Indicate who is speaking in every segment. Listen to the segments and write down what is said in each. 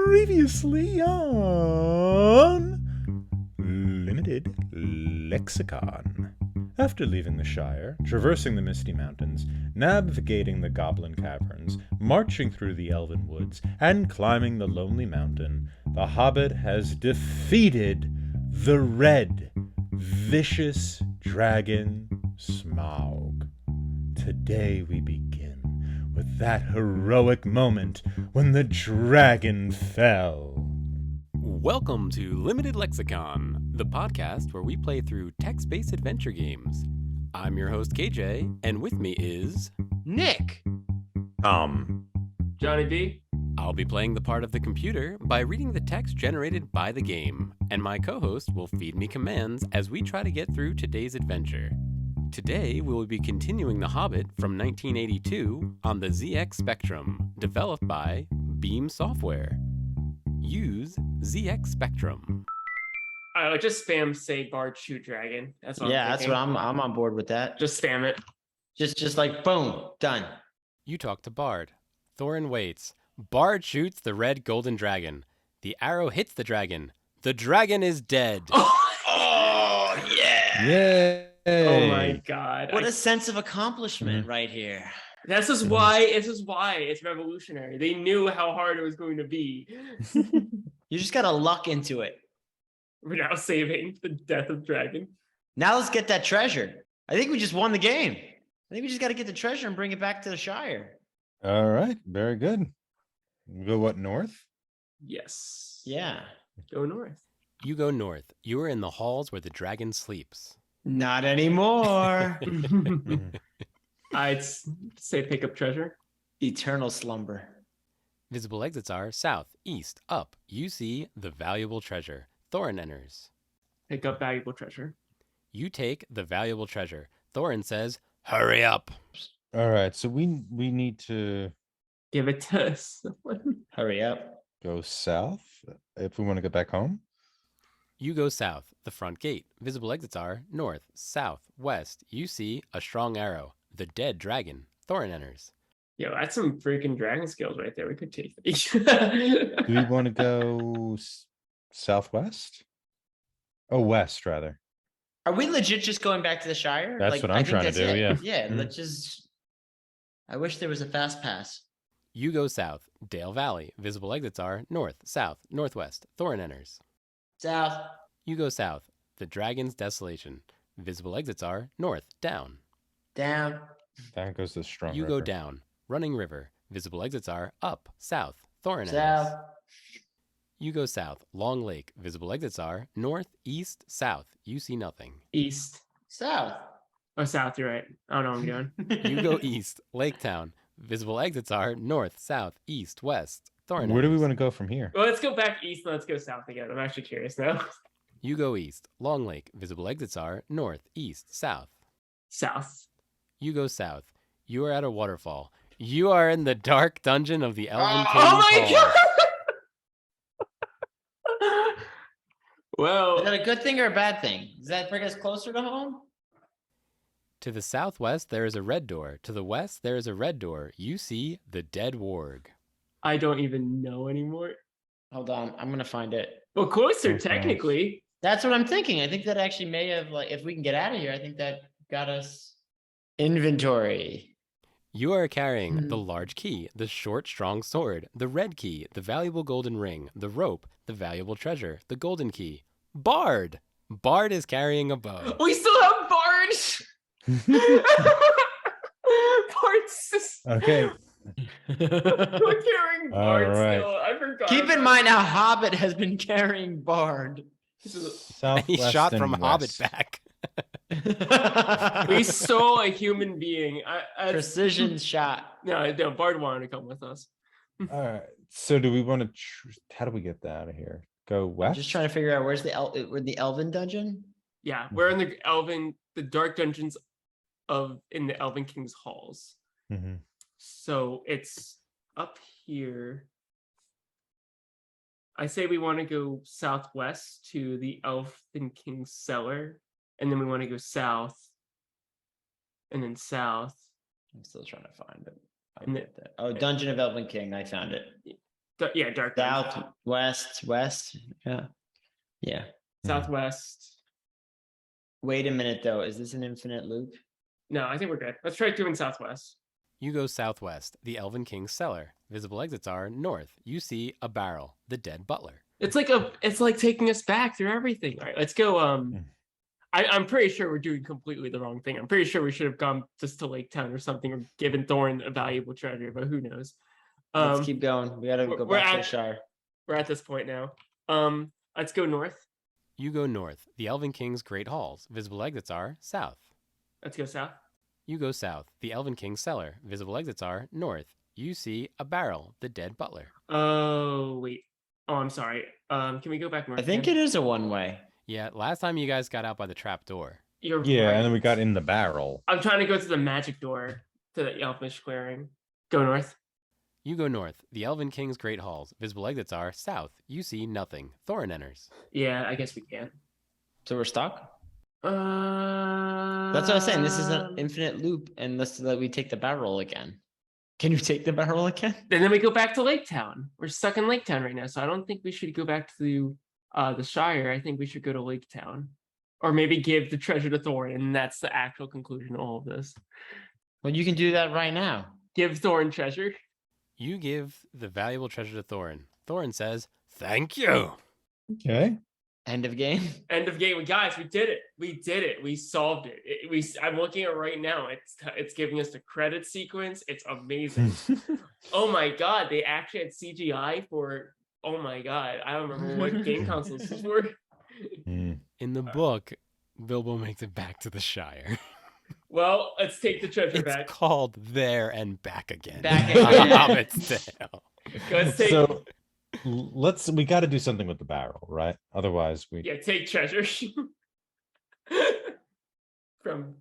Speaker 1: Previously on Limited Lexicon. After leaving the Shire, traversing the Misty Mountains, navigating the Goblin Caverns, marching through the Elven Woods, and climbing the Lonely Mountain, the Hobbit has defeated the red, vicious dragon Smaug. Today we begin with that heroic moment when the dragon fell.
Speaker 2: Welcome to Limited Lexicon, the podcast where we play through text-based adventure games. I'm your host, KJ, and with me is...
Speaker 3: Nick!
Speaker 4: Johnny B.
Speaker 2: I'll be playing the part of the computer by reading the text generated by the game, and my co-host will feed me commands as we try to get through today's adventure. Today, we will be continuing The Hobbit from 1982 on the ZX Spectrum, developed by Beam Software. Use ZX Spectrum.
Speaker 4: Just spam say Bard shoot dragon. That's what
Speaker 3: Yeah,
Speaker 4: I'm
Speaker 3: that's
Speaker 4: thinking.
Speaker 3: what I'm on board with that.
Speaker 4: Just spam it.
Speaker 3: Just like boom, done.
Speaker 2: You talk to Bard. Thorin waits. Bard shoots the red golden dragon. The arrow hits the dragon. The dragon is dead.
Speaker 3: Oh yeah!
Speaker 1: Yay!
Speaker 4: Oh my god.
Speaker 3: What a sense of accomplishment right here.
Speaker 4: This is why it's revolutionary. They knew how hard it was going to be.
Speaker 3: You just gotta luck into it.
Speaker 4: We're now saving the death of dragon.
Speaker 3: Now let's get that treasure. I think we just won the game. I think we just gotta get the treasure and bring it back to the Shire.
Speaker 1: All right, very good. We go what, north?
Speaker 4: Yes.
Speaker 3: Yeah.
Speaker 4: Go north.
Speaker 2: You go north. You are in the halls where the dragon sleeps.
Speaker 3: Not anymore.
Speaker 4: I'd say pick up treasure.
Speaker 3: Eternal slumber.
Speaker 2: Visible exits are south, east, up. You see the valuable treasure. Thorin enters.
Speaker 4: Pick up valuable treasure.
Speaker 2: You take the valuable treasure. Thorin says, "Hurry up."
Speaker 1: All right, so we need to
Speaker 4: Give it to someone.
Speaker 3: Hurry up.
Speaker 1: go south if we want to get back home.
Speaker 2: You go south, the front gate. Visible exits are north, south, west. You see a strong arrow, the dead dragon. Thorin enters.
Speaker 4: Yo, that's some freaking dragon skills right there. We could take
Speaker 1: Do we want to go southwest? Oh, west rather.
Speaker 3: Are we legit just going back to the Shire?
Speaker 1: That's what I'm
Speaker 3: I think
Speaker 1: trying to
Speaker 3: that's
Speaker 1: do,
Speaker 3: it.
Speaker 1: yeah.
Speaker 3: Yeah,
Speaker 1: Mhm.
Speaker 3: let's just... I wish there was a fast pass.
Speaker 2: You go south, Dale Valley. Visible exits are north, south, northwest. Thorin enters.
Speaker 3: South.
Speaker 2: You go south, the dragon's desolation. Visible exits are north, down.
Speaker 3: Down.
Speaker 1: That goes the strong.
Speaker 2: You go
Speaker 1: river.
Speaker 2: down, running river. Visible exits are up, south. Thorin
Speaker 3: South.
Speaker 2: enters. You go south, long lake. Visible exits are north, east, south. You see nothing.
Speaker 4: East.
Speaker 3: South.
Speaker 4: Oh, south, you're right. I don't know what I'm doing.
Speaker 2: You go east, Lake Town. Visible exits are north, south, east, west. Thorin
Speaker 1: Where do we
Speaker 2: enters.
Speaker 1: want to go from here?
Speaker 4: Well, let's go back east and let's go south again. I'm actually curious now.
Speaker 2: You go east, Long Lake. Visible exits are north, east, south.
Speaker 4: South.
Speaker 2: You go south. You are at a waterfall. You are in the dark dungeon of the Elven King's
Speaker 4: Oh my
Speaker 2: Hall.
Speaker 4: god! Well,
Speaker 3: Is that a good thing or a bad thing? Does that bring us closer to home?
Speaker 2: To the southwest, there is a red door. To the west, there is a red door. You see the dead warg.
Speaker 4: I don't even know anymore.
Speaker 3: Hold on, I'm gonna find it.
Speaker 4: Well, closer
Speaker 1: Okay.
Speaker 4: technically.
Speaker 3: That's what I'm thinking. I think that actually may have, like, if we can get out of here, I think that got us inventory.
Speaker 2: You are carrying
Speaker 3: Hmm.
Speaker 2: the large key, the short, strong sword, the red key, the valuable golden ring, the rope, the valuable treasure, the golden key. Bard! Bard is carrying a bow.
Speaker 4: We still have bards. Bards.
Speaker 1: Okay.
Speaker 4: We're carrying
Speaker 1: All
Speaker 4: bards
Speaker 1: right.
Speaker 4: still. I forgot.
Speaker 3: Keep in
Speaker 4: about
Speaker 3: mind how Hobbit has been carrying Bard.
Speaker 1: Southwest
Speaker 2: He shot
Speaker 1: and
Speaker 2: from Hobbit
Speaker 1: west.
Speaker 2: back.
Speaker 4: We stole a human being.
Speaker 3: Precision shot.
Speaker 4: No, Bard wanted to come with us.
Speaker 1: All right. So do we want to? How do we get out of here? Go
Speaker 3: I'm
Speaker 1: west.
Speaker 3: just trying to figure out where's the Elven dungeon.
Speaker 4: Yeah, we're in the dark dungeons in the Elven King's halls.
Speaker 1: Mhm.
Speaker 4: So it's up here. I say we want to go southwest to the Elven King's cellar, and then we want to go south, and then south.
Speaker 3: I'm still trying to find it. Oh, Dungeon of Elven King. I found it.
Speaker 4: Yeah, dark dungeon.
Speaker 3: Southwest, west. Yeah. Yeah.
Speaker 4: Southwest.
Speaker 3: Wait a minute, though. Is this an infinite loop?
Speaker 4: No, I think we're good. Let's try doing southwest.
Speaker 2: You go southwest, the Elven King's cellar. Visible exits are north. You see a barrel, the dead butler.
Speaker 4: It's like taking us back through everything. All right, let's go. I'm pretty sure we're doing completely the wrong thing. I'm pretty sure we should have gone just to Lake Town or something, or given Thorin a valuable treasure, but who knows?
Speaker 3: Let's keep going. We gotta go back to the Shire.
Speaker 4: We're at this point now. Let's go north.
Speaker 2: You go north, the Elven King's great halls. Visible exits are south.
Speaker 4: Let's go south.
Speaker 2: You go south, the Elven King's cellar. Visible exits are north. You see a barrel, the dead butler.
Speaker 4: Oh, wait. Oh, I'm sorry. Can we go back north?
Speaker 3: I think it is a one-way.
Speaker 2: Yeah, last time you guys got out by the trap door.
Speaker 4: You're
Speaker 1: Yeah,
Speaker 4: right.
Speaker 1: and then we got in the barrel.
Speaker 4: I'm trying to go to the magic door to the Elfish clearing. Go north.
Speaker 2: You go north, the Elven King's great halls. Visible exits are south. You see nothing. Thorin enters.
Speaker 4: Yeah, I guess we can.
Speaker 3: So we're stuck?
Speaker 4: That's
Speaker 3: That's what I was saying. This is an infinite loop, unless that we take the barrel again. Can you take the barrel again?
Speaker 4: And then we go back to Lake Town. We're stuck in Lake Town right now, so I don't think we should go back to the Shire. I think we should go to Lake Town, or maybe give the treasure to Thorin, and that's the actual conclusion of all of this.
Speaker 3: Well, you can do that right now.
Speaker 4: Give Thorin treasure.
Speaker 2: You give the valuable treasure to Thorin. Thorin says, "Thank you."
Speaker 1: Okay.
Speaker 3: End of game.
Speaker 4: End of game, guys. We did it. We did it. We solved it. I'm looking at it right now. It's giving us the credit sequence. It's amazing. Oh my god, they actually had CGI for. Oh my god, I don't remember what game consoles these were.
Speaker 2: In the book, Bilbo makes it back to the Shire.
Speaker 4: Well, let's take the treasure
Speaker 2: It's
Speaker 4: back.
Speaker 2: called There and Back Again.
Speaker 3: Back
Speaker 2: A
Speaker 3: again.
Speaker 2: Hobbit's Tale.
Speaker 4: Let's take.
Speaker 1: So we got to do something with the barrel, right? Otherwise, we.
Speaker 4: Yeah, take treasure from.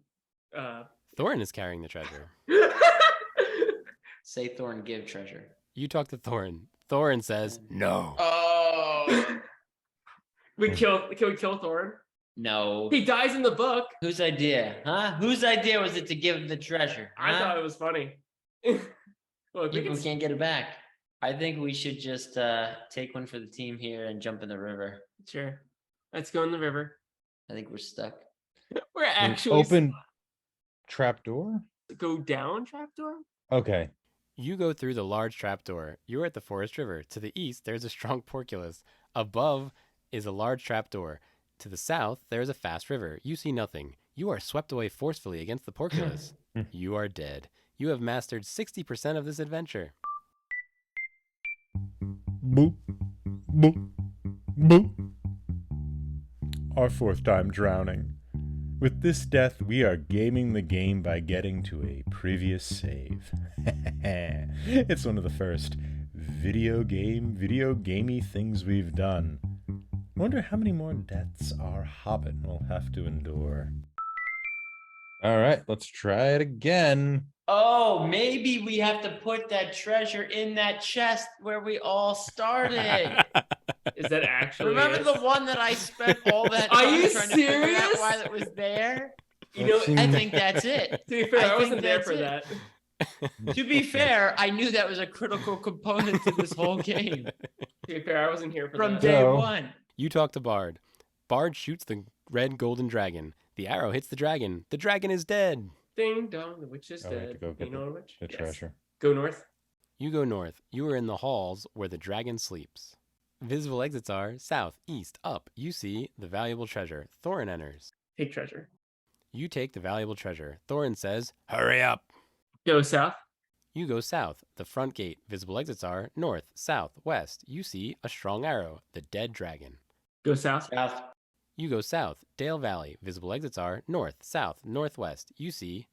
Speaker 2: Thorin is carrying the treasure.
Speaker 3: Say Thorn, give treasure.
Speaker 2: You talk to Thorin. Thorin says, "No."
Speaker 3: Oh
Speaker 4: Can we kill Thorin?
Speaker 3: no!
Speaker 4: He dies in the book.
Speaker 3: Whose idea? Huh? Whose idea was it to give him the treasure?
Speaker 4: I
Speaker 3: huh?
Speaker 4: thought it was funny. Look, we
Speaker 3: People
Speaker 4: can.
Speaker 3: can't get it back. I think we should just take one for the team here and jump in the river.
Speaker 4: Sure. Let's go in the river.
Speaker 3: I think we're stuck.
Speaker 4: We're actually
Speaker 1: Open trapdoor?
Speaker 4: go down trapdoor.
Speaker 1: Okay.
Speaker 2: You go through the large trapdoor. You're at the Forest River. To the east, there's a strong porculus. Above is a large trapdoor. To the south, there is a fast river. You see nothing. You are swept away forcefully against the porculus. You are dead. You have mastered 60% of this adventure.
Speaker 1: Boop. Boop. Boop. Our fourth time drowning. With this death, we are gaming the game by getting to a previous save. It's one of the first video gamey things we've done. Wonder how many more deaths our Hobbit will have to endure. All right, let's try it again.
Speaker 3: Oh, maybe we have to put that treasure in that chest where we all started.
Speaker 4: Is that actually?
Speaker 3: Remember
Speaker 4: it?
Speaker 3: the one that I spent all that
Speaker 4: Are
Speaker 3: time
Speaker 4: you
Speaker 3: trying to figure out
Speaker 4: serious?
Speaker 3: why it was there?
Speaker 4: You know,
Speaker 3: I think that's it.
Speaker 4: to be fair, I
Speaker 3: think
Speaker 4: wasn't there
Speaker 3: that's
Speaker 4: for
Speaker 3: it.
Speaker 4: that.
Speaker 3: To be fair, I knew that was a critical component to this whole game
Speaker 4: To be fair, I wasn't here for
Speaker 3: from
Speaker 4: that.
Speaker 3: day
Speaker 1: So-
Speaker 3: one.
Speaker 2: You talk to Bard. Bard shoots the red golden dragon. The arrow hits the dragon. The dragon is dead.
Speaker 4: Ding dong, the witch is
Speaker 1: Oh, we have
Speaker 4: dead.
Speaker 1: to go get
Speaker 4: You know the witch?
Speaker 1: The
Speaker 4: Yes.
Speaker 1: treasure.
Speaker 4: Go north.
Speaker 2: You go north. You are in the halls where the dragon sleeps. Visible exits are south, east, up. You see the valuable treasure. Thorin enters.
Speaker 4: Take treasure.
Speaker 2: You take the valuable treasure. Thorin says, "Hurry up."
Speaker 4: Go south.
Speaker 2: You go south. The front gate. Visible exits are north, south, west. You see a strong arrow. The dead dragon.
Speaker 4: Go south.
Speaker 3: South.
Speaker 2: You go south. Dale Valley. Visible exits are north, south, northwest. You see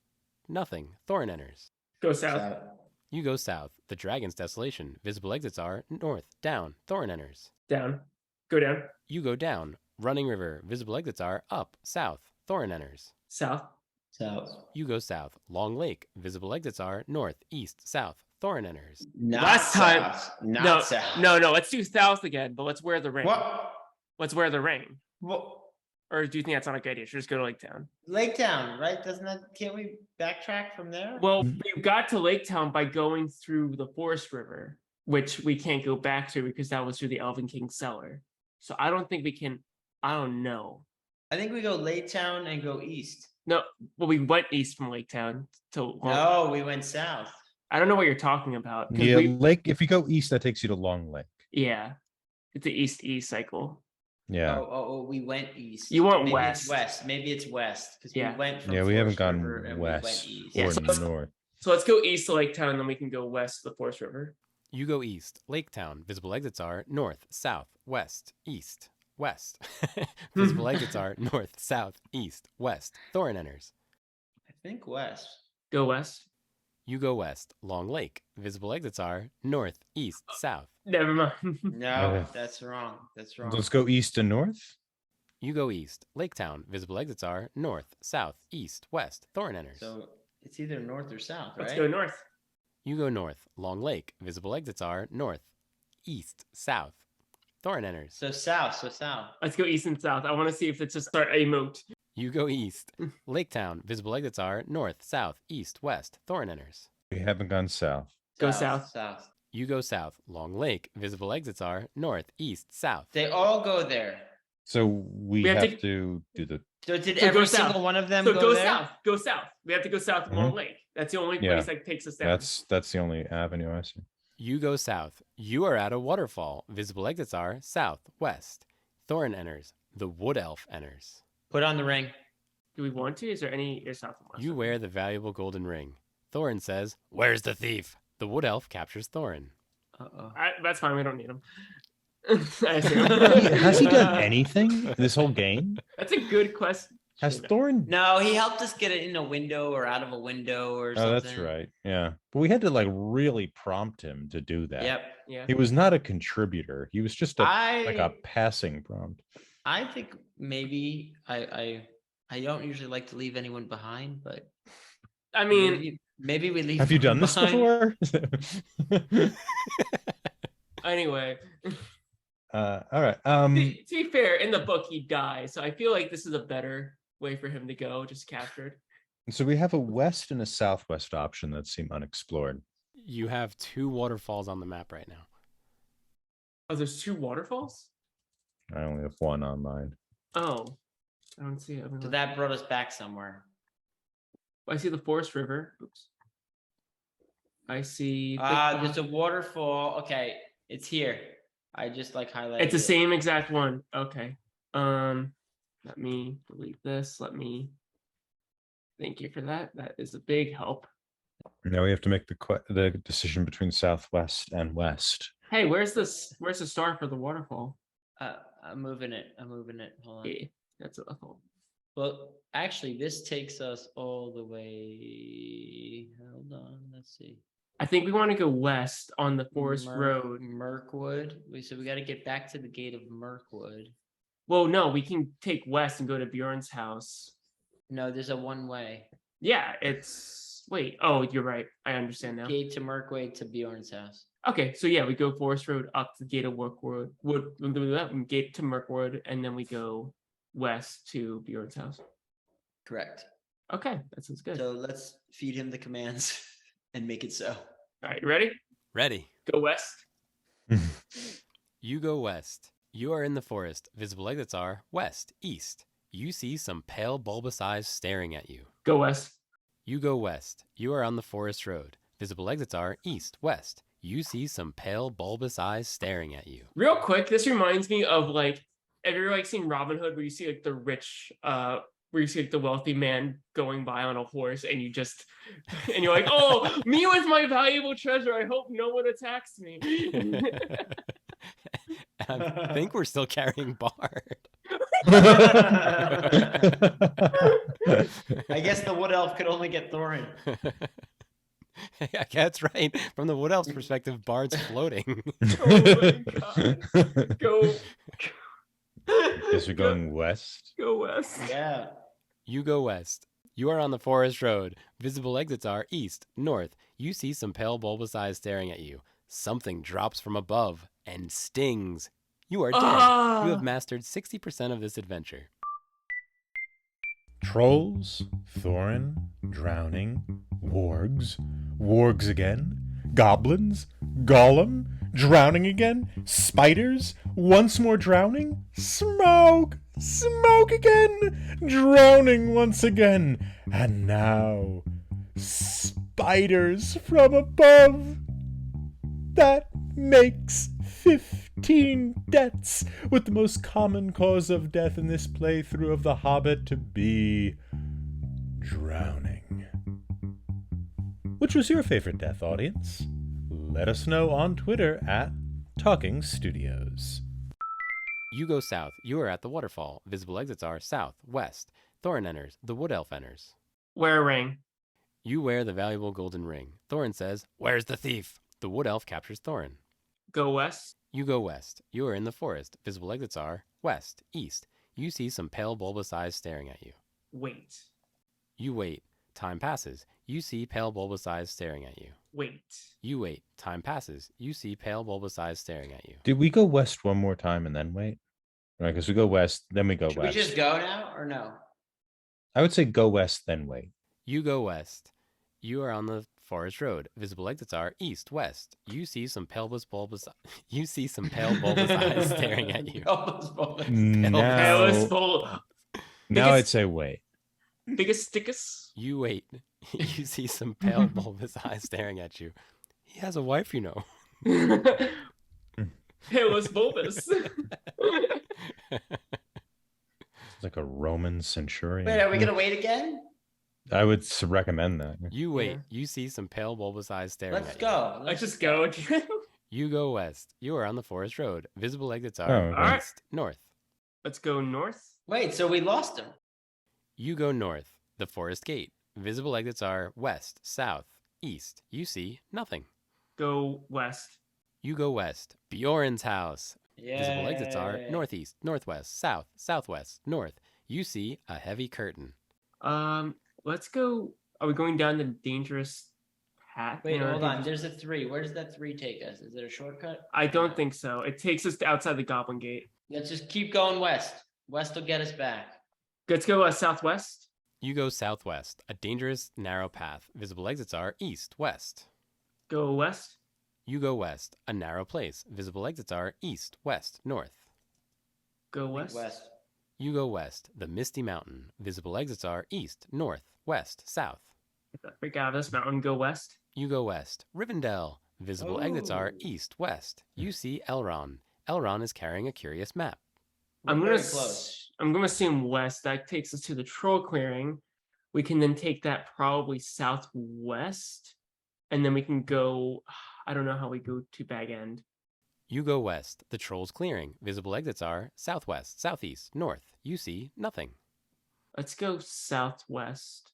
Speaker 2: nothing. Thorin enters.
Speaker 4: Go south.
Speaker 3: South.
Speaker 2: You go south. The dragon's desolation. Visible exits are north, down. Thorin enters.
Speaker 4: Down. Go down.
Speaker 2: You go down. Running river. Visible exits are up, south. Thorin enters.
Speaker 4: South.
Speaker 3: South.
Speaker 2: You go south. Long lake. Visible exits are north, east, south. Thorin enters.
Speaker 3: Not
Speaker 4: Last time-
Speaker 3: south. Not
Speaker 4: No,
Speaker 3: south.
Speaker 4: no. Let's do south again, but let's wear the ring.
Speaker 3: What?
Speaker 4: Let's wear the ring.
Speaker 3: What?
Speaker 4: Or do you think that's not a good idea? Should we just go to Lake Town?
Speaker 3: Lake Town, right? Can't we backtrack from there?
Speaker 4: Well, we got to Lake Town by going through the Forest River, which we can't go back to because that was through the Elven King's cellar. So I don't think we can. I don't know.
Speaker 3: I think we go Lake Town and go east.
Speaker 4: No, well, we went east from Lake Town to.
Speaker 3: No, we went south.
Speaker 4: I don't know what you're talking about.
Speaker 1: Yeah, Lake. If you go east, that takes you to Long Lake.
Speaker 4: Yeah, it's the east-east cycle.
Speaker 1: Yeah.
Speaker 3: Oh, we went east.
Speaker 4: You went
Speaker 3: Maybe
Speaker 4: west.
Speaker 3: It's west. Maybe it's west because
Speaker 4: Yeah.
Speaker 3: we went from.
Speaker 1: Yeah, we haven't
Speaker 3: Forest
Speaker 1: gone
Speaker 3: River and
Speaker 1: west
Speaker 3: we went
Speaker 4: Yeah,
Speaker 3: east.
Speaker 4: so
Speaker 1: or north.
Speaker 4: So let's go east to Lake Town, and then we can go west to the Forest River.
Speaker 2: You go east. Lake Town. Visible exits are north, south, west, east, west. Visible exits are north, south, east, west. Thorin enters.
Speaker 3: I think west.
Speaker 4: Go west.
Speaker 2: You go west. Long Lake. Visible exits are north, east, south.
Speaker 4: Never mind.
Speaker 3: No,
Speaker 1: Okay.
Speaker 3: that's wrong. That's wrong.
Speaker 1: Let's go east and north.
Speaker 2: You go east. Lake Town. Visible exits are north, south, east, west. Thorin enters.
Speaker 3: So it's either north or south, right?
Speaker 4: Let's go north.
Speaker 2: You go north. Long Lake. Visible exits are north, east, south. Thorin enters.
Speaker 3: So south. So south.
Speaker 4: Let's go east and south. I want to see if it's just a moat.
Speaker 2: You go east. Lake Town. Visible exits are north, south, east, west. Thorin enters.
Speaker 1: We haven't gone south.
Speaker 4: Go south.
Speaker 3: South.
Speaker 2: You go south. Long Lake. Visible exits are north, east, south.
Speaker 3: They all go there.
Speaker 1: So we
Speaker 4: have
Speaker 1: have
Speaker 4: to-
Speaker 1: to do the.
Speaker 3: So did
Speaker 4: So go
Speaker 3: every
Speaker 4: south.
Speaker 3: single one of them
Speaker 4: So go
Speaker 3: there?
Speaker 4: south. Go south. We have to go south of Long Lake. That's the only
Speaker 1: Yeah.
Speaker 4: place that takes us down.
Speaker 1: That's the only avenue I see.
Speaker 2: You go south. You are at a waterfall. Visible exits are south, west. Thorin enters. The Wood Elf enters.
Speaker 3: Put on the ring.
Speaker 4: Do we want to? Is there any south and west?
Speaker 2: You wear the valuable golden ring. Thorin says, "Where's the thief?" The Wood Elf captures Thorin.
Speaker 3: Uh-oh.
Speaker 4: That's fine. We don't need him. I assume.
Speaker 1: Has he done anything this whole game?
Speaker 4: That's a good question.
Speaker 1: Has Thorin?
Speaker 3: No, he helped us get it in a window or out of a window or something.
Speaker 1: Oh, that's right. Yeah, but we had to like really prompt him to do that.
Speaker 3: Yep.
Speaker 4: Yeah.
Speaker 1: He was not a contributor. He was just like a
Speaker 3: I
Speaker 1: passing prompt.
Speaker 3: think maybe I don't usually like to leave anyone behind, but
Speaker 4: I mean,
Speaker 3: maybe we leave.
Speaker 1: Have you done this
Speaker 3: behind.
Speaker 1: before?
Speaker 4: anyway,
Speaker 1: All right.
Speaker 4: to be fair, in the book he dies, so I feel like this is a better way for him to go, just captured.
Speaker 1: So we have a west and a southwest option that seem unexplored.
Speaker 2: You have 2 waterfalls on the map right now.
Speaker 4: Oh, there's 2 waterfalls?
Speaker 1: I only have one on mine.
Speaker 4: Oh, I don't see it.
Speaker 3: So that brought us back somewhere.
Speaker 4: I see the Forest River. Oops. I see.
Speaker 3: There's a waterfall. Okay, it's here. I just like highlighted.
Speaker 4: It's the
Speaker 3: it.
Speaker 4: same exact one. Okay. Let me delete this. Thank you for that. That is a big help.
Speaker 1: Now we have to make the decision between southwest and west.
Speaker 4: Hey, where's the star for the waterfall?
Speaker 3: I'm moving it. Hold on.
Speaker 4: Yeah, that's what I thought.
Speaker 3: Well, actually, this takes us all the way. Hold on. Let's see.
Speaker 4: I think we want to go west on the Forest Road.
Speaker 3: Mirkwood. So we got to get back to the gate of Mirkwood.
Speaker 4: Well, no, we can take west and go to Bjorn's house.
Speaker 3: No, there's a one-way.
Speaker 4: Yeah, it's wait. Oh, you're right. I understand now.
Speaker 3: Gate to Mirkwood to Bjorn's house.
Speaker 4: Okay, so yeah, we go Forest Road up to the gate of gate to Mirkwood, and then we go west to Bjorn's house.
Speaker 3: Correct.
Speaker 4: Okay, that sounds good.
Speaker 3: So let's feed him the commands and make it so.
Speaker 4: All right, you ready?
Speaker 2: Ready.
Speaker 4: Go west.
Speaker 2: You go west. You are in the forest. Visible exits are west, east. You see some pale bulbous eyes staring at you.
Speaker 4: Go west.
Speaker 2: You go west. You are on the forest road. Visible exits are east, west. You see some pale bulbous eyes staring at you.
Speaker 4: Real quick, this reminds me of like, have you ever like seen Robin Hood where you see like the rich, where you see like the wealthy man going by on a horse and and you're like, oh, me with my valuable treasure. I hope no one attacks me.
Speaker 2: I think we're still carrying Bard.
Speaker 3: I guess the wood elf could only get Thorin.
Speaker 2: Yeah, that's right. From the Wood Elf's perspective, Bard's floating.
Speaker 4: Oh my God. Go.
Speaker 1: Guess we're going west.
Speaker 4: Go west.
Speaker 3: Yeah.
Speaker 2: You go west. You are on the forest road. Visible exits are east, north. You see some pale bulbous eyes staring at you. Something drops from above and stings. You are dead. You have mastered 60% of this adventure.
Speaker 1: Trolls, Thorin, drowning, wargs, wargs again, goblins, Gollum, drowning again, spiders, once more drowning, Smaug, Smaug again, drowning once again, and now spiders from above. That makes 15 deaths, with the most common cause of death in this playthrough of The Hobbit to be drowning. Which was your favorite death, audience? Let us know on Twitter at Talking Studios.
Speaker 2: You go south. You are at the waterfall. Visible exits are south, west. Thorin enters. The wood elf enters.
Speaker 4: Wear a ring.
Speaker 2: You wear the valuable golden ring. Thorin says, "Where's the thief?" The wood elf captures Thorin.
Speaker 4: Go west.
Speaker 2: You go west. You are in the forest. Visible exits are west, east. You see some pale bulbous eyes staring at you.
Speaker 4: Wait.
Speaker 2: You wait. Time passes. You see pale bulbous eyes staring at you.
Speaker 4: Wait.
Speaker 2: You wait. Time passes. You see pale bulbous eyes staring at you.
Speaker 1: Did we go west one more time and then wait? Right, because we go west, then we go
Speaker 3: Should
Speaker 1: west.
Speaker 3: we just go now or no?
Speaker 1: I would say go west, then wait.
Speaker 2: You go west. You are on the forest road. Visible exits are east, west. You see some pale bulbous eyes staring at you.
Speaker 1: Now I'd say wait.
Speaker 4: Biggest stickus.
Speaker 2: You wait. You see some pale bulbous eyes staring at you. He has a wife, you know.
Speaker 4: Palus bulbous.
Speaker 1: It's like a Roman centurion.
Speaker 3: Wait, are we gonna wait again?
Speaker 1: I would recommend that.
Speaker 2: You wait.
Speaker 4: Yeah.
Speaker 2: You see some pale bulbous eyes staring
Speaker 3: Let's
Speaker 2: at
Speaker 3: go.
Speaker 4: Let's just go again.
Speaker 2: you. You go west. You are on the forest road. Visible exits are
Speaker 1: Oh, okay.
Speaker 2: east, north.
Speaker 4: Let's go north.
Speaker 3: Wait, so we lost him.
Speaker 2: You go north. The forest gate. Visible exits are west, south, east. You see nothing.
Speaker 4: Go west.
Speaker 2: You go west. Bjorn's house.
Speaker 3: Yeah.
Speaker 2: Visible exits are northeast, northwest, south, southwest, north. You see a heavy curtain.
Speaker 4: Let's go. Are we going down the dangerous path?
Speaker 3: Wait,
Speaker 4: No, I
Speaker 3: hold
Speaker 4: think-
Speaker 3: on. There's a 3. Where does that 3 take us? Is it a shortcut?
Speaker 4: I don't think so. It takes us to outside the Goblin Gate.
Speaker 3: Let's just keep going west. West will get us back.
Speaker 4: Let's go southwest.
Speaker 2: You go southwest. A dangerous, narrow path. Visible exits are east, west.
Speaker 4: Go west.
Speaker 2: You go west. A narrow place. Visible exits are east, west, north.
Speaker 4: Go
Speaker 3: I think
Speaker 4: west.
Speaker 3: West.
Speaker 2: You go west. The misty mountain. Visible exits are east, north, west, south.
Speaker 4: Get that freak out of this mountain. Go west.
Speaker 2: You go west. Rivendell. Visible exits are
Speaker 3: Oh.
Speaker 2: east, west. You see Elrond. Elrond is carrying a curious map.
Speaker 3: We're
Speaker 4: I'm
Speaker 3: very
Speaker 4: gonna
Speaker 3: close.
Speaker 4: I'm gonna assume west. That takes us to the troll clearing. We can then take that probably southwest, and then we can go. I don't know how we go to Bag End.
Speaker 2: You go west. The troll's clearing. Visible exits are southwest, southeast, north. You see nothing.
Speaker 4: Let's go southwest.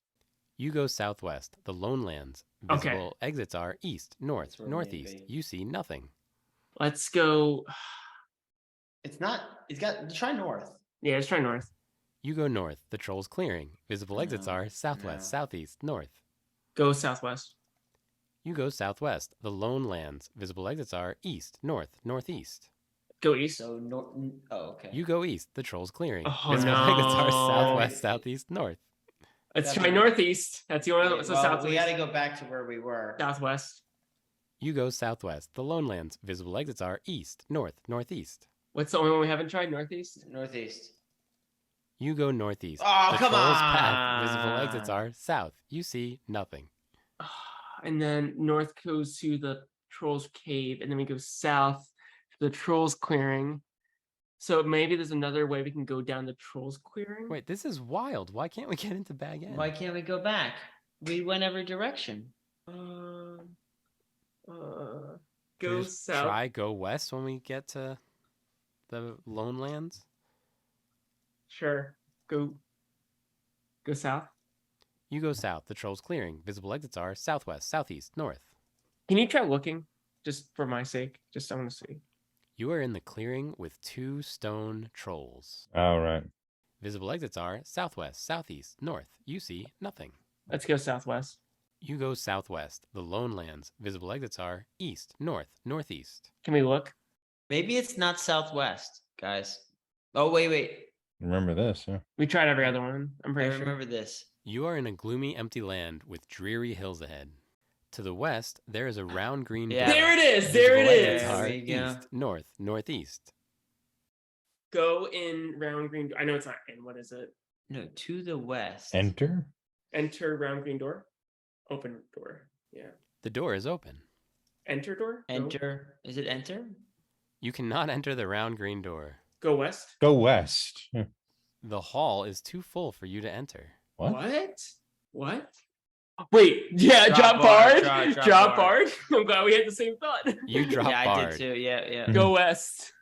Speaker 2: You go southwest. The Lone Lands.
Speaker 4: Okay.
Speaker 2: Visible exits are east, north,
Speaker 3: That's where we need to
Speaker 2: northeast.
Speaker 3: be.
Speaker 2: You see nothing.
Speaker 4: Let's go.
Speaker 3: It's not. It's got. Try north.
Speaker 4: Yeah, let's try north.
Speaker 2: You go north. The troll's clearing. Visible exits
Speaker 3: No,
Speaker 2: are southwest,
Speaker 3: no.
Speaker 2: southeast, north.
Speaker 4: Go southwest.
Speaker 2: You go southwest. The Lone Lands. Visible exits are east, north, northeast.
Speaker 4: Go east.
Speaker 3: So north. Oh, okay.
Speaker 2: You go east. The troll's clearing.
Speaker 4: Oh,
Speaker 2: Visible exits are
Speaker 4: no.
Speaker 2: southwest, southeast, north.
Speaker 4: Let's
Speaker 3: That'd
Speaker 4: try
Speaker 3: be-
Speaker 4: northeast. That's the only.
Speaker 3: Okay,
Speaker 4: So
Speaker 3: well,
Speaker 4: southwest.
Speaker 3: we got to go back to where we were.
Speaker 4: Southwest.
Speaker 2: You go southwest. The Lone Lands. Visible exits are east, north, northeast.
Speaker 4: What's the only one we haven't tried? Northeast.
Speaker 3: Northeast.
Speaker 2: You go northeast.
Speaker 3: Oh,
Speaker 2: the
Speaker 3: come
Speaker 2: troll's path. Visible
Speaker 3: on.
Speaker 2: exits are south. You see nothing.
Speaker 4: And then north goes to the Trolls Cave, and then we go south to the Trolls Clearing. So maybe there's another way we can go down the Trolls Clearing.
Speaker 2: Wait, this is wild. Why can't we get into Bag End?
Speaker 3: Why can't we go back? We went every direction.
Speaker 4: Go
Speaker 2: Should we just
Speaker 4: south.
Speaker 2: Try go west when we get to the Lone Lands.
Speaker 4: Sure. Go south.
Speaker 2: You go south. The troll's clearing. Visible exits are southwest, southeast, north.
Speaker 4: Can you try looking, just for my sake? Just I want to see.
Speaker 2: You are in the clearing with 2 stone trolls.
Speaker 1: All right.
Speaker 2: Visible exits are southwest, southeast, north. You see nothing.
Speaker 4: Let's go southwest.
Speaker 2: You go southwest. The Lone Lands. Visible exits are east, north, northeast.
Speaker 4: Can we look?
Speaker 3: Maybe it's not southwest, guys. Oh, wait.
Speaker 1: Remember this, yeah.
Speaker 4: We tried every other one. I'm
Speaker 3: I
Speaker 4: pretty sure.
Speaker 3: remember this.
Speaker 2: You are in a gloomy, empty land with dreary hills ahead. To the west, there is a round green
Speaker 3: Yeah.
Speaker 2: door.
Speaker 4: There it is.
Speaker 2: Visible
Speaker 4: There it
Speaker 2: at
Speaker 4: is.
Speaker 2: its heart,
Speaker 3: There we go.
Speaker 2: east, north, northeast.
Speaker 4: Go in round green. I know it's not in. What is it?
Speaker 3: No, to the west.
Speaker 1: Enter?
Speaker 4: Enter round green door. Open door. Yeah.
Speaker 2: The door is open.
Speaker 4: Enter door.
Speaker 3: Enter. Is it enter?
Speaker 2: You cannot enter the round green door.
Speaker 4: Go west.
Speaker 1: Go west. Yeah.
Speaker 2: The hall is too full for you to enter.
Speaker 1: What?
Speaker 4: What? Wait. Yeah.
Speaker 3: Drop
Speaker 4: Drop
Speaker 3: bar,
Speaker 4: hard.
Speaker 3: drop
Speaker 4: Drop
Speaker 3: bar.
Speaker 4: hard. I'm glad we had the same thought.
Speaker 2: You drop
Speaker 3: Yeah, I
Speaker 2: barred.
Speaker 3: did too. Yeah.
Speaker 4: Go west.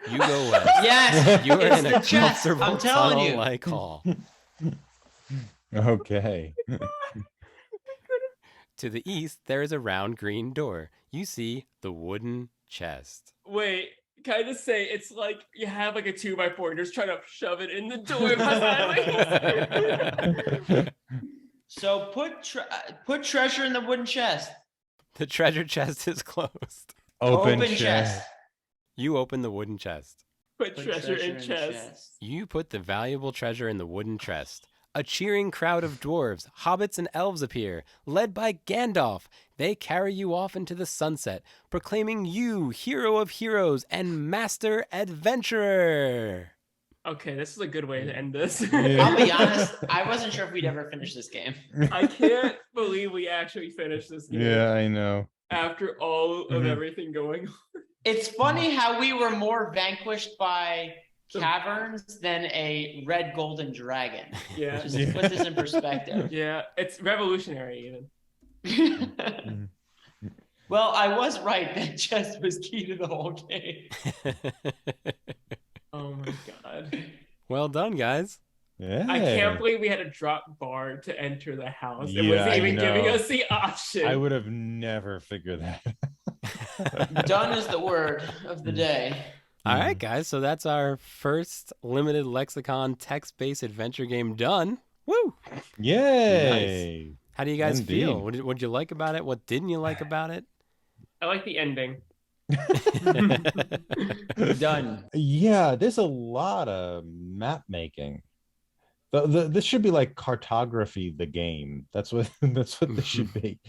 Speaker 2: You go west.
Speaker 3: Yes.
Speaker 2: You are
Speaker 3: it's
Speaker 2: in
Speaker 3: the
Speaker 2: a
Speaker 3: chest.
Speaker 2: comfortable
Speaker 3: I'm telling you.
Speaker 2: tunnel-like hall.
Speaker 1: Okay.
Speaker 2: To the east, there is a round green door. You see the wooden chest.
Speaker 4: Wait. Can I just say it's like you have like a 2x4 and you're just trying to shove it in the door behind.
Speaker 3: So put treasure in the wooden chest.
Speaker 2: The treasure chest is closed.
Speaker 1: Open
Speaker 3: chest.
Speaker 1: chest.
Speaker 2: You open the wooden chest.
Speaker 4: Put
Speaker 3: Put
Speaker 4: treasure in chest.
Speaker 2: You put the valuable treasure in the wooden chest. A cheering crowd of dwarves, hobbits, and elves appear, led by Gandalf. They carry you off into the sunset, proclaiming you hero of heroes and master adventurer.
Speaker 4: Okay, this is a good way to end this.
Speaker 1: Yeah.
Speaker 3: I'll be honest. I wasn't sure if we'd ever finish this game.
Speaker 4: I can't believe we actually finished this game
Speaker 1: Yeah, I know.
Speaker 4: after all of
Speaker 1: Mhm.
Speaker 4: everything going on.
Speaker 3: It's funny how we were more vanquished by caverns than a red golden dragon.
Speaker 4: Yeah.
Speaker 3: Just to put this in perspective.
Speaker 4: Yeah, it's revolutionary even.
Speaker 3: Well, I was right. That chest was key to the whole game.
Speaker 4: Oh my god.
Speaker 2: Well done, guys.
Speaker 1: Yeah.
Speaker 4: I can't believe we had a drop bar to enter the house. It
Speaker 1: Yeah,
Speaker 4: wasn't
Speaker 1: I
Speaker 4: even giving
Speaker 1: know.
Speaker 4: us the option.
Speaker 1: I would have never figured that.
Speaker 3: Done is the word of the day.
Speaker 2: All right, guys. So that's our first limited lexicon text-based adventure game done. Woo!
Speaker 1: Yay.
Speaker 2: How do you guys feel?
Speaker 1: Indeed.
Speaker 2: What did you like about it? What didn't you like about it?
Speaker 4: I like the ending.
Speaker 3: Done.
Speaker 1: Yeah, there's a lot of map making. This should be like cartography the game. That's what this should be.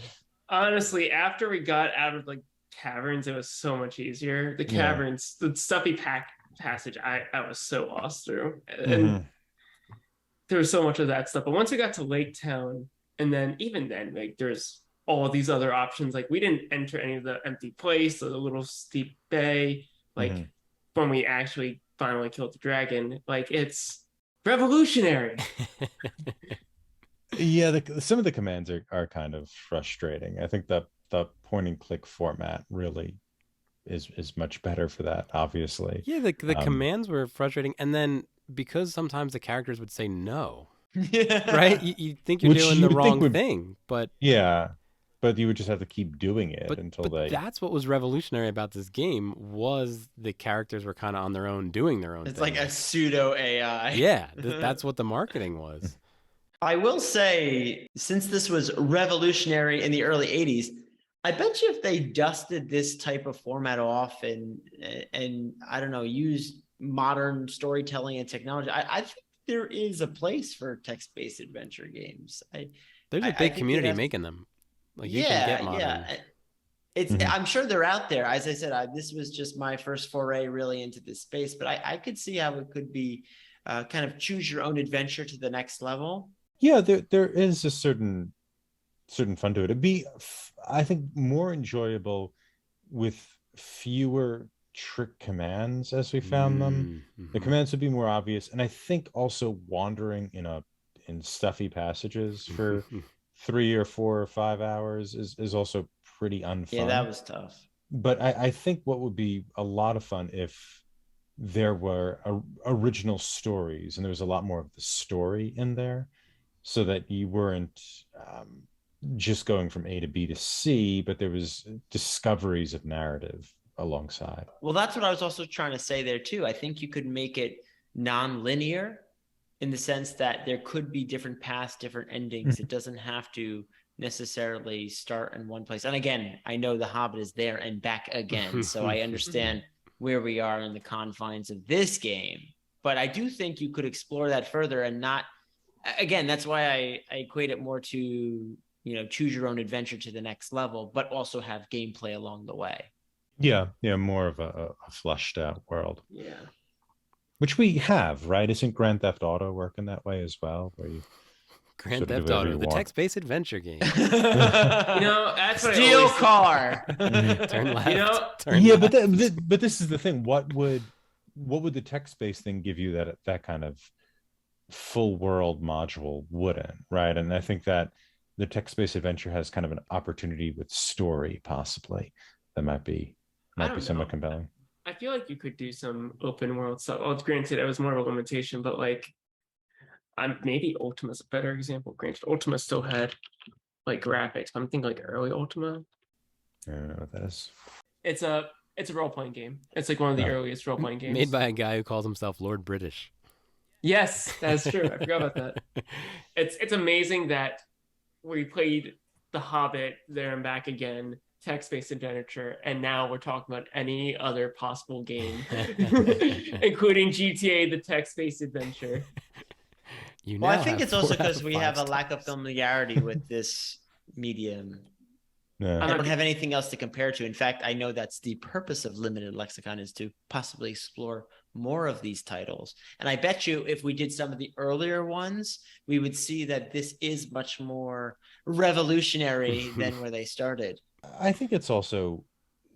Speaker 4: Honestly, after we got out of like caverns, it was so much easier. The
Speaker 1: Yeah.
Speaker 4: caverns, the stuffy passage, I was so lost through. And
Speaker 1: Mhm.
Speaker 4: there was so much of that stuff. But once we got to Lake Town, and then even then, like there's all these other options. Like we didn't enter any of the empty place or the little steep bay. Like
Speaker 1: Mhm.
Speaker 4: when we actually finally killed the dragon, like it's revolutionary.
Speaker 1: Yeah, some of the commands are kind of frustrating. I think the point and click format really is much better for that, obviously.
Speaker 2: Yeah, the
Speaker 1: Um,
Speaker 2: commands were frustrating, and then because sometimes the characters would say no,
Speaker 3: Yeah.
Speaker 2: right? You think you're
Speaker 1: Which
Speaker 2: doing
Speaker 1: you
Speaker 2: the
Speaker 1: would think
Speaker 2: wrong
Speaker 1: would-
Speaker 2: thing, but
Speaker 1: Yeah, but you would just have to keep doing it until
Speaker 2: but
Speaker 1: they.
Speaker 2: that's what was revolutionary about this game was the characters were kind of on their own, doing their own
Speaker 3: It's
Speaker 2: thing.
Speaker 3: like a pseudo AI.
Speaker 2: Yeah, that's what the marketing was.
Speaker 3: I will say, since this was revolutionary in the early 80s, I bet you if they dusted this type of format off and I don't know, used modern storytelling and technology, I think there is a place for text-based adventure games.
Speaker 2: There's
Speaker 3: I
Speaker 2: a big
Speaker 3: think
Speaker 2: community
Speaker 3: you'd have-
Speaker 2: making them. Like you can get modern.
Speaker 3: It's
Speaker 1: Mhm.
Speaker 3: I'm sure they're out there. As I said, this was just my first foray really into this space, but I could see how it could be kind of choose your own adventure to the next level.
Speaker 1: Yeah, there is a certain fun to it. It'd be, I think, more enjoyable with fewer trick commands as we found them. The
Speaker 2: Mhm.
Speaker 1: commands would be more obvious, and I think also wandering in stuffy passages for 3 or 4 or 5 hours is also pretty unfun.
Speaker 3: Yeah, that was tough.
Speaker 1: But I think what would be a lot of fun if there were original stories and there was a lot more of the story in there, so that you weren't just going from A to B to C, but there was discoveries of narrative alongside.
Speaker 3: Well, that's what I was also trying to say there too. I think you could make it non-linear in the sense that there could be different paths, different endings. It doesn't have to necessarily start in one place. And again, I know the Hobbit is there and back again, so I understand where we are in the confines of this game. But I do think you could explore that further and not, again, that's why I equate it more to, choose your own adventure to the next level, but also have gameplay along the way.
Speaker 1: Yeah, more of a fleshed out world.
Speaker 4: Yeah.
Speaker 1: Which we have, right? Isn't Grand Theft Auto working that way as well? Where you
Speaker 2: Grand
Speaker 1: sort of do
Speaker 2: Theft
Speaker 1: whatever
Speaker 2: Auto,
Speaker 1: you
Speaker 2: the
Speaker 1: want?
Speaker 2: text-based adventure game.
Speaker 4: That's what I
Speaker 3: Steal
Speaker 4: always
Speaker 3: car.
Speaker 2: Turn left. Turn
Speaker 1: Yeah,
Speaker 2: left.
Speaker 1: but this is the thing. What would the text-based thing give you that kind of full world module wouldn't, right? And I think that the text-based adventure has kind of an opportunity with story, possibly, that might be somewhat compelling.
Speaker 4: I feel like you could do some open world stuff. Well, granted, it was more of a limitation, but like, maybe Ultima's a better example. Granted, Ultima still had like graphics. I'm thinking like early Ultima.
Speaker 1: I don't know what that is.
Speaker 4: It's a role playing game. It's like one of the earliest role playing games
Speaker 2: Made by a guy who calls himself Lord British.
Speaker 4: Yes, that's true. I forgot about that. It's amazing that we played The Hobbit, There and Back Again, text-based adventure, and now we're talking about any other possible game, including GTA, the text-based adventure.
Speaker 3: Well, I think it's also because we have a lack of familiarity with this medium.
Speaker 1: Yeah.
Speaker 3: I don't have anything else to compare to. In fact, I know that's the purpose of Limited Lexicon, is to possibly explore more of these titles. And I bet you if we did some of the earlier ones, we would see that this is much more revolutionary than where they started.
Speaker 1: I think it's also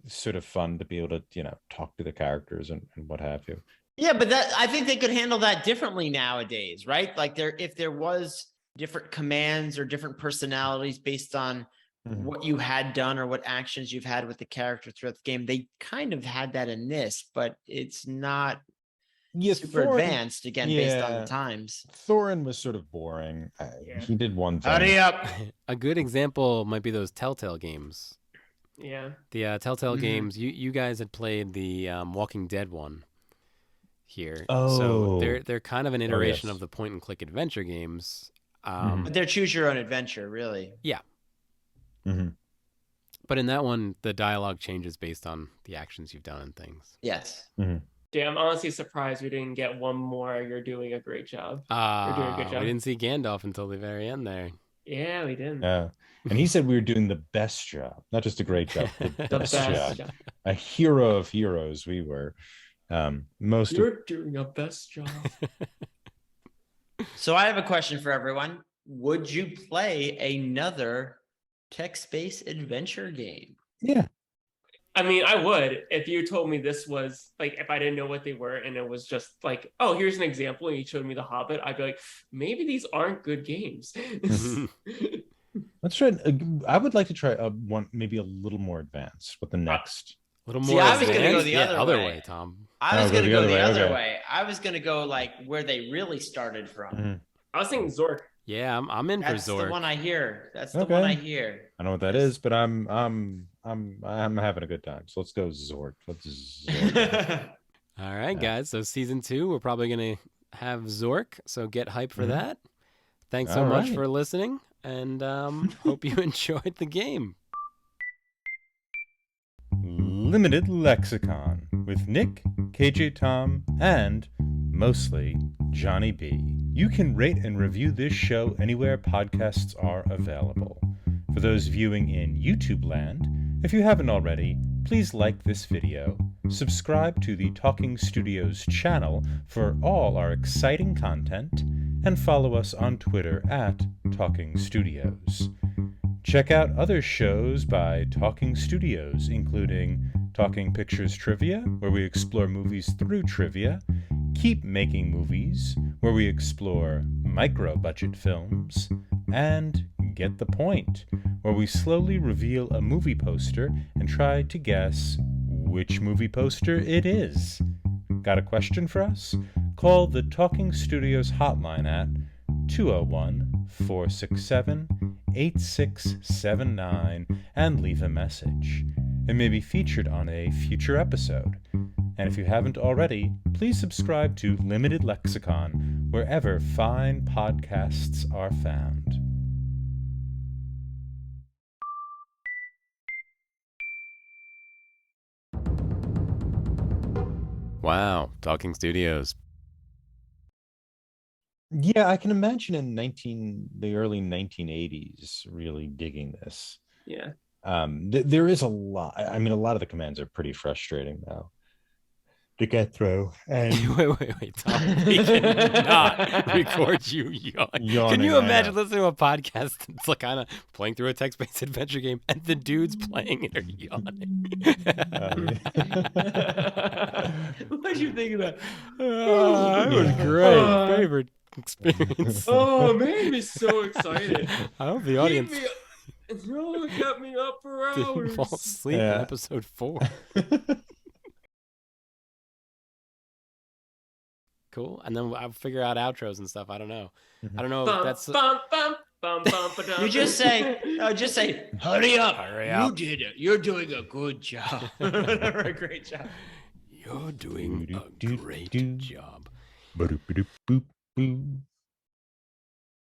Speaker 1: sort of fun to be able to, talk to the characters and what have you.
Speaker 3: Yeah, but I think they could handle that differently nowadays, right? Like if there was different commands or different personalities based on what you had done or what actions you've had with the character throughout the game, they kind of had that in this, but it's not super advanced, based on the times.
Speaker 1: Thorin was sort of boring. He did one thing.
Speaker 3: Hurry up.
Speaker 2: A good example might be those Telltale games.
Speaker 4: Yeah.
Speaker 2: The Telltale games, you guys had played the Walking Dead one here.
Speaker 1: Oh.
Speaker 2: So they're kind of an iteration of the point and click adventure games.
Speaker 3: But they're choose your own adventure, really.
Speaker 2: Yeah.
Speaker 1: Mm-hmm.
Speaker 2: But in that one, the dialogue changes based on the actions you've done and things.
Speaker 3: Yes.
Speaker 1: Mm-hmm.
Speaker 4: Yeah, I'm honestly surprised we didn't get one more. You're doing a great job. You're doing a good job.
Speaker 2: We didn't see Gandalf until the very end there.
Speaker 4: Yeah, we didn't.
Speaker 1: Yeah. And he said we were doing the best job, not just a great job, the best job. A hero of heroes we were. You're
Speaker 4: doing a best job.
Speaker 3: So I have a question for everyone. Would you play another text-based adventure game?
Speaker 1: Yeah.
Speaker 4: I mean, I would if you told me this was like, if I didn't know what they were and it was just like, oh, here's an example, and you showed me The Hobbit, I'd be like, maybe these aren't good games.
Speaker 1: Let's try. I would like to try one maybe a little more advanced. What the next?
Speaker 2: A little more.
Speaker 3: I was going to go the
Speaker 2: other way, Tom.
Speaker 3: I was going to go the other way. I was going to go like where they really started from.
Speaker 1: Mm-hmm.
Speaker 4: I was thinking Zork.
Speaker 2: Yeah, I'm in for Zork.
Speaker 3: That's the one I hear. That's the one I hear.
Speaker 1: I know what that is, but I'm having a good time. So let's go Zork. Let's Zork.
Speaker 2: All right, guys. So season 2, we're probably gonna have Zork. So get hyped for that. Thanks so much for listening, and hope you enjoyed the game.
Speaker 1: Limited Lexicon with Nick, KJ Tom, and mostly Johnny B. You can rate and review this show anywhere podcasts are available. For those viewing in YouTube land, if you haven't already, please like this video, subscribe to the Talking Studios channel for all our exciting content, and follow us on Twitter at Talking Studios. Check out other shows by Talking Studios, including Talking Pictures Trivia, where we explore movies through trivia, Keep Making Movies, where we explore micro-budget films, and Get the Point, where we slowly reveal a movie poster and try to guess which movie poster it is. Got a question for us? Call the Talking Studios hotline at 201-467-8679 and leave a message. It may be featured on a future episode. And if you haven't already, please subscribe to Limited Lexicon wherever fine podcasts are found.
Speaker 2: Wow, Talking Studios.
Speaker 1: Yeah, I can imagine in the early 1980s really digging this.
Speaker 4: Yeah.
Speaker 1: There is a lot. I mean, a lot of the commands are pretty frustrating now to get through. And
Speaker 2: wait, Tom. We cannot record you yawning. Can you
Speaker 1: Yawning, I
Speaker 2: imagine
Speaker 1: know.
Speaker 2: listening to a podcast that's like kind of playing through a text-based adventure game and the dudes playing it are yawning?
Speaker 3: What'd you think of that?
Speaker 2: It was great. Favorite experience.
Speaker 4: Oh, made me so excited.
Speaker 2: I hope the audience
Speaker 4: No, it kept me up for
Speaker 2: didn't fall
Speaker 4: hours.
Speaker 2: asleep in
Speaker 1: Yeah.
Speaker 2: episode 4. Cool. And then I'll figure out outros and stuff. I don't know. I don't know if that's
Speaker 3: You just say, hurry up.
Speaker 2: Hurry
Speaker 3: You
Speaker 2: up.
Speaker 3: did it. You're doing a good job. A great job.
Speaker 2: You're doing a great job.
Speaker 1: Boop, boop, boop, boop.